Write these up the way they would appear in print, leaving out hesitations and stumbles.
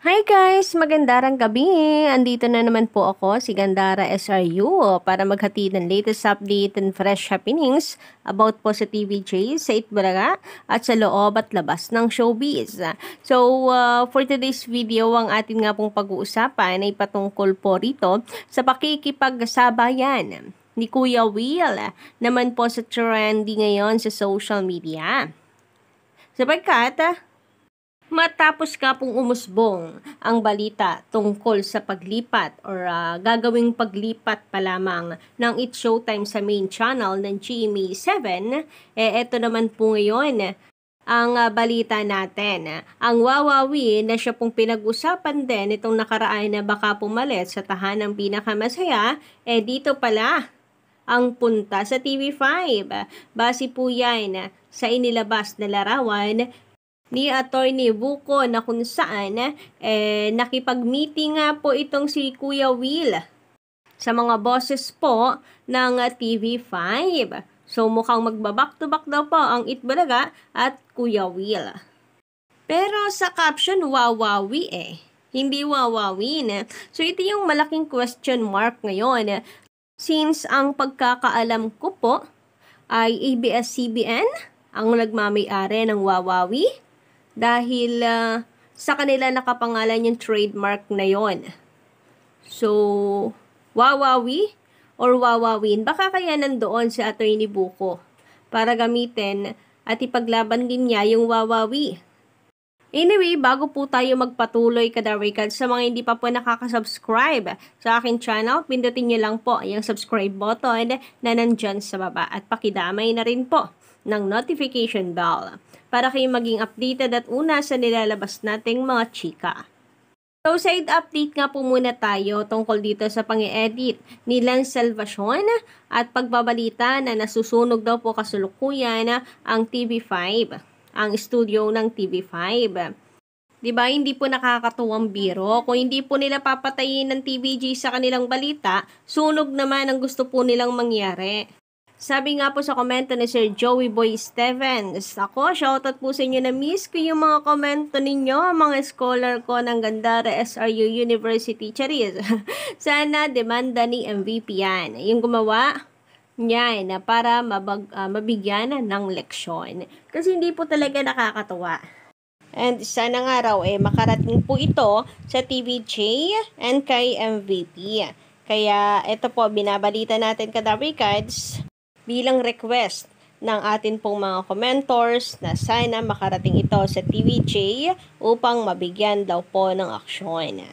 Hi guys! Magandang gabi! Andito na naman po ako, si Gandara SRU, para maghatid ng latest update and fresh happenings about po sa TVJ, sa Itbulaga, at sa loob at labas ng showbiz. So, for today's video, ang atin nga pong pag-uusapan ay patungkol po rito sa pakikipagsabayan ni Kuya Will naman po sa trendy ngayon sa social media. Sapagkat, matapos ka pong umusbong ang balita tungkol sa paglipat or gagawing paglipat pa lamang ng It's Showtime sa main channel ng GMA7, eto naman po ngayon ang balita natin. Ang Wawawi na siya pong pinag-usapan din itong nakaraan na baka pumalit sa tahanang pinakamasaya, dito pala ang punta sa TV5. Base po yan sa inilabas na larawan ni Attorney Buko na kung saan nakipag-meeting nga po itong si Kuya Will sa mga bosses po ng TV5. So mukhang magbaback-to-back daw po ang Itbulaga at Kuya Will. Pero sa caption, Wawawi hindi wawawin. So ito yung malaking question mark ngayon. Since ang pagkakaalam ko po ay ABS-CBN ang nagmamay-ari ng Wawawi, dahil sa kanila nakapangalan yung trademark na yon. So, Wawawi or Wawawin, baka kaya nandoon si Attorney Buko para gamitin at ipaglaban din niya yung Wawawi. Anyway, bago po tayo magpatuloy kadarikad, sa mga hindi pa po nakaka-subscribe sa aking channel, pindutin niyo lang po yung subscribe button na nandyan sa baba at pakidamay na rin po ng notification bell para kayo maging updated at una sa nilalabas nating mga chika. So, side update nga po muna tayo tungkol dito sa pang-edit ni Lance Salvacion at pagbabalita na nasusunog daw po kasalukuyan ang TV5, ang studio ng TV5. Diba, hindi po nakakatuwang biro. Kung hindi po nila papatayin ng TVJ sa kanilang balita, sunog naman ang gusto po nilang mangyari. Sabi nga po sa komento ni Sir Joey Boy Stevens, ako, shoutout po sa inyo, na miss ko yung mga komento ninyo, mga scholar ko ng Gandara SRU University. Charis. Sana demanda ni MVP yan. Yung gumawa niya na para mabigyan ng leksyon. Kasi hindi po talaga nakakatuwa. And sana nga raw makarating po ito sa TVJ and kay MVP. Kaya ito po, binabalita natin kadarikads bilang request ng atin pong mga commentors na sana makarating ito sa TVJ upang mabigyan daw po ng aksyon.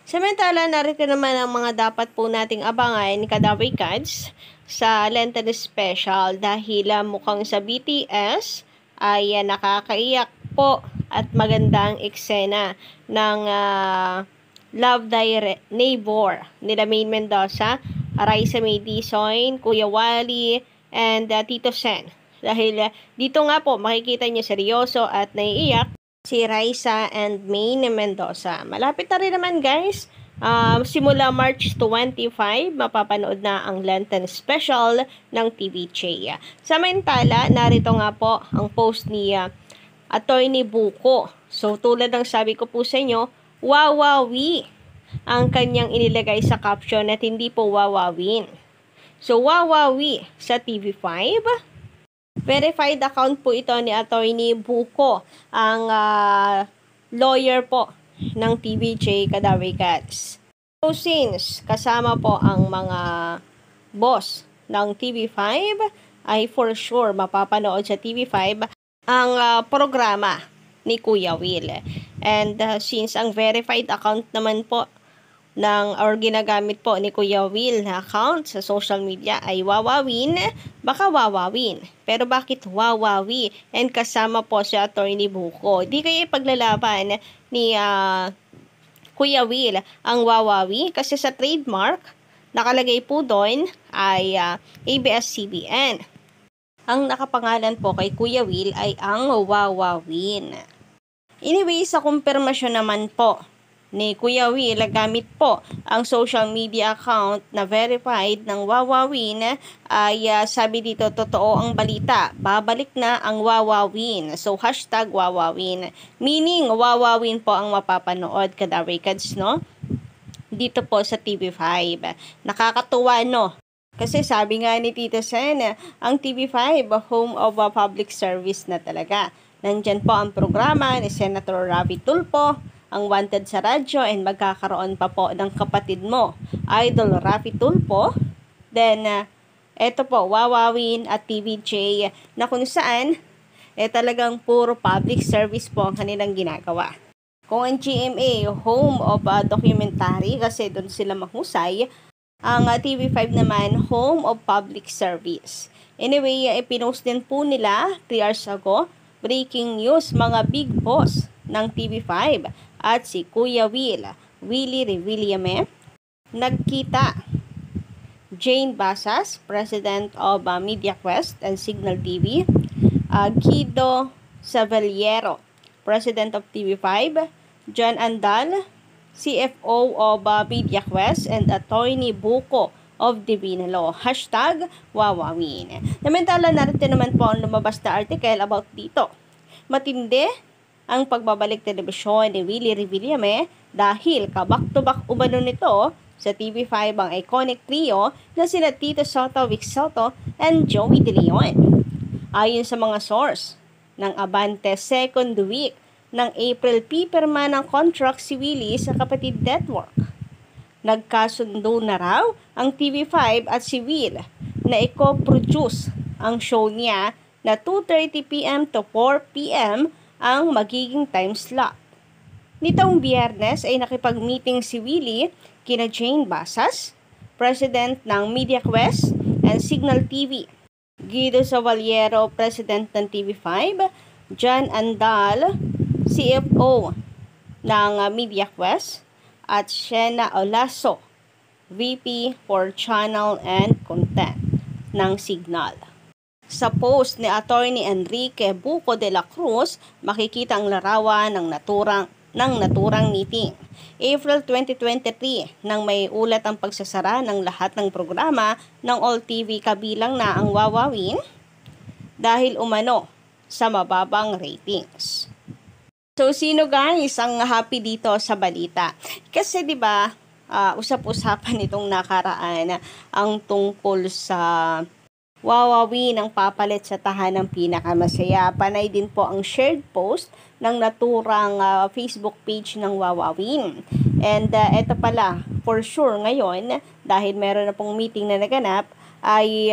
Samantala, narito naman ang mga dapat po nating abangan kadarikads sa Lenten Special dahil mukhang sa BTS ay nakakaiyak po at magandang eksena ng Love Thy Neighbor nila Maine Mendoza, Raisa May Dizon, Kuya Wally, and Tito Sen. Dahil dito nga po makikita niyo seryoso at naiiyak si Raisa and Maine Mendoza. Malapit na rin naman guys. Simula March 25, mapapanood na ang Lenten Special ng TVJ. Samantala, narito nga po ang post ni Attorney Buko. So tulad ng sabi ko po sa inyo, Wawawi ang kanyang inilagay sa caption at hindi po wawawin. So, Wawawi sa TV5. Verified account po ito ni Attorney Buko, ang lawyer po ng TVJ kadarikats. So, since kasama po ang mga boss ng TV5, ay for sure mapapanood sa TV5 ang programa ni Kuya Will. And since ang verified account naman po or ginagamit po ni Kuya Will na account sa social media ay Wawawin, baka Wawawin. Pero bakit Wawawi? And kasama po si Attorney Buko. Di kayo ipaglalaban ni Kuya Will ang Wawawi kasi sa trademark nakalagay po doon ay ABS-CBN. Ang nakapangalan po kay Kuya Will ay ang Wawawin. Anyway, sa kumpirmasyon naman po ni Kuya Will gamit po ang social media account na verified ng Wawawin ay sabi dito, totoo ang balita, babalik na ang Wawawin. So hashtag Wawawin, meaning Wawawin po ang mapapanood kada records, no? Dito po sa TV5. Nakakatuwa, no? Kasi sabi nga ni Tita Sen, ang TV5 home of a public service na talaga. Nandyan po ang programa ni Senator Ravi Tulfo, ang Wanted sa radyo, and magkakaroon pa po ng kapatid mo, Idol Ravi Tulfo. Then, eto po, Wawawin at TVJ na kung saan, talagang puro public service po ang kanilang ginagawa. Kung ang GMA, home of a documentary, kasi doon sila mahusay, ang TV5 naman, home of public service. Anyway, pinost din po nila 3 hours ago, breaking news, mga big boss ng TV5 at si Kuya Willie Revillame, nagkita. Jane Basas, President of MediaQuest and Signal TV, Guido Savaliero, President of TV5, John Andal, CFO of MediaQuest, and Attorney Buko of Divina Law. Hashtag Wawawin. Namantala natin naman po ang lumabas na article about dito. Matindi ang pagbabalik telebisyon ni Willie Revillame dahil kabak-to-back umano nito sa TV5 ang iconic trio na sina Tito Soto, Vic Soto, and Joey De Leon. Ayon sa mga source ng Abante, second week ng April, pipirma ng contract si Willie sa Kapatid Network. Nagkasundo na raw ang TV5 at si Will na i-co-produce ang show niya na 2:30 p.m. to 4 p.m. ang magiging time slot. Nitong Biyernes ay nakipag-meeting si Willie kina Jane Basas, President ng MediaQuest and Signal TV, Guido Savaliero, President ng TV5, John Andal, CFO ng MediaQuest, at Shena Olaso, VP for Channel and Content ng Signal. Sa post ni Attorney Enrique Buko de la Cruz, makikita ang larawan ng naturang meeting. April 2023, nang may ulat ang pagsasara ng lahat ng programa ng All TV kabilang na ang Wawawin dahil umano sa mababang ratings. So sino guys ang happy dito sa balita? Kasi 'di ba, usap-usapan itong nakaraan ang tungkol sa Wawawin ang papalit sa tahanang pinakamasaya. Panay din po ang shared post ng naturang Facebook page ng Wawawin. And eto pala, for sure ngayon, dahil meron na pong meeting na naganap, ay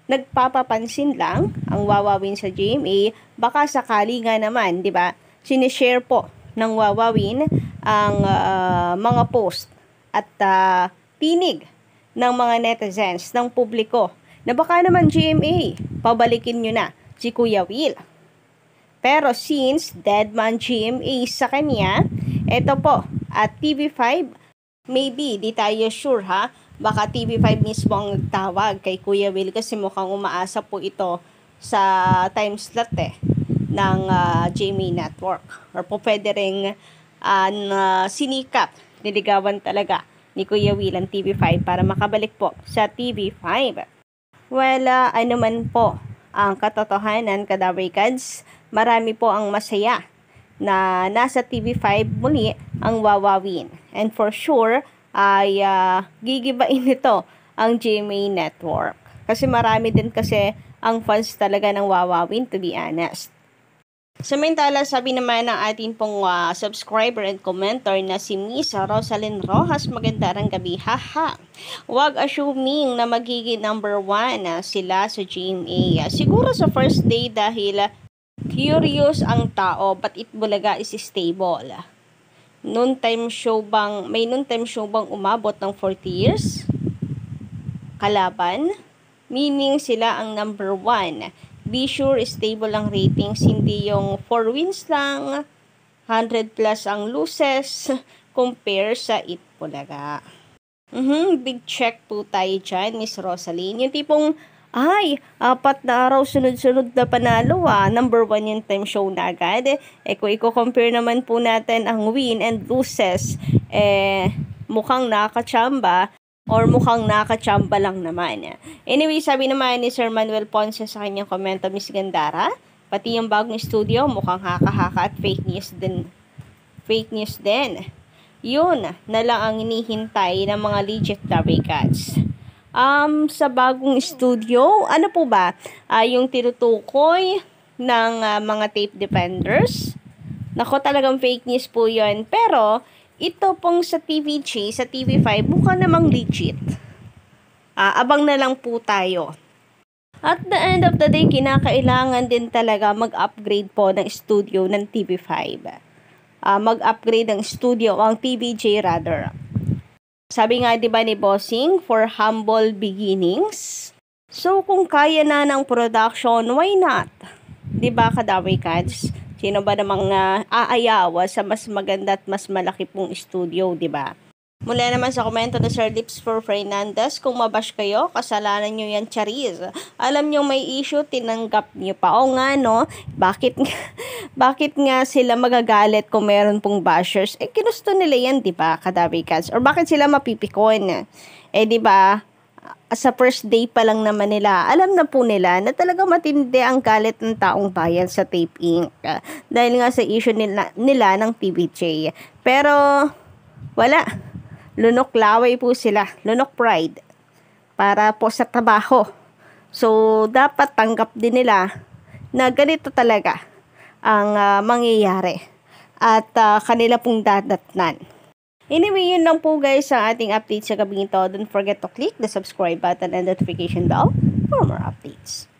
nagpapapansin lang ang Wawawin sa GMA. Baka sakali nga naman, di ba, sinishare po ng Wawawin ang mga post at tinig ng mga netizens, ng publiko, na baka naman GMA, pabalikin nyo na si Kuya Will. Pero since dead man GMA sa kanya, eto po, at TV5, maybe, di tayo sure ha, baka TV5 mismo ang nagtawag kay Kuya Will kasi mukhang umaasa po ito sa time slot ng GMA Network. Or po pwede rin sinikap, niligawan talaga ni Kuya Will ang TV5 para makabalik po sa TV5. Well, ano man po ang katotohanan, kadabrikads, marami po ang masaya na nasa TV5 muli ang Wawawin. And for sure, ay gigibain nito ang GMA Network. Kasi marami din kasi ang fans talaga ng Wawawin, to be honest. Samantala, sabi naman ng ating pong subscriber and commenter na si Miss Rosalyn Rojas, magandang gabi, haha. Huwag assuming na magiging number 1 sila sa GMA. Siguro sa first day dahil curious ang tao, but Itbulaga is stable. May noontime show bang umabot ng 40 years? Kalaban? Meaning sila ang number 1. Be sure stable ang ratings, hindi yung 4 wins lang, 100 plus ang losses, compare sa Itbulaga. Big check po tayo dyan, Miss Rosaline. Yung tipong Ay, 4 na araw sunod-sunod na panalo Number 1 yung time show na agad. Kung i-compare naman po natin ang win and losses, mukhang nakachamba or mukhang nakachamba lang naman. Anyway, sabi naman ni Sir Manuel Ponce sa kanyang komento, Miss Gandara, pati yung bagong studio mukhang haka-haka at fake news din. Fake news din. Yun na lang ang hinihintay ng mga legit Derby Cats. Sa bagong studio, ano po ba? Yung tinutukoy ng mga tape defenders. Nako, talagang fake news po yun. Pero, ito pong sa TVG, sa TV5, mukha namang legit. Abang na lang po tayo. At the end of the day, kinakailangan din talaga mag-upgrade po ng studio ng TV5. Mag-upgrade ng studio, ang TVJ rather. Sabi nga 'di ba ni Bossing, for humble beginnings. So kung kaya na ng production, why not? 'Di ba Kadawi Cats? Sino ba namang aayawa sa mas maganda at mas malaki pong studio, 'di ba? Mula naman sa komento ni Sir Lips for Fernandez, kung mabash kayo, kasalanan nyo yan, Charis. Alam nyo may issue, tinanggap nyo pa. O nga, no? Bakit nga sila magagalit kung meron pong bashers? Ginusto nila yan, di ba, Kadawi Cats? Or bakit sila mapipikon? Di ba, sa first day pa lang naman nila, alam na po nila na talaga matindi ang galit ng taong bayan sa Tape Inc. Dahil nga sa issue nila ng TVJ. Pero, wala. Lunok laway po sila, lunok pride, para po sa trabaho. So, dapat tanggap din nila na ganito talaga ang mangyayari at kanila pong dadatnan. Anyway, yun lang po guys ang ating update sa gabing ito. Don't forget to click the subscribe button and notification bell for more updates.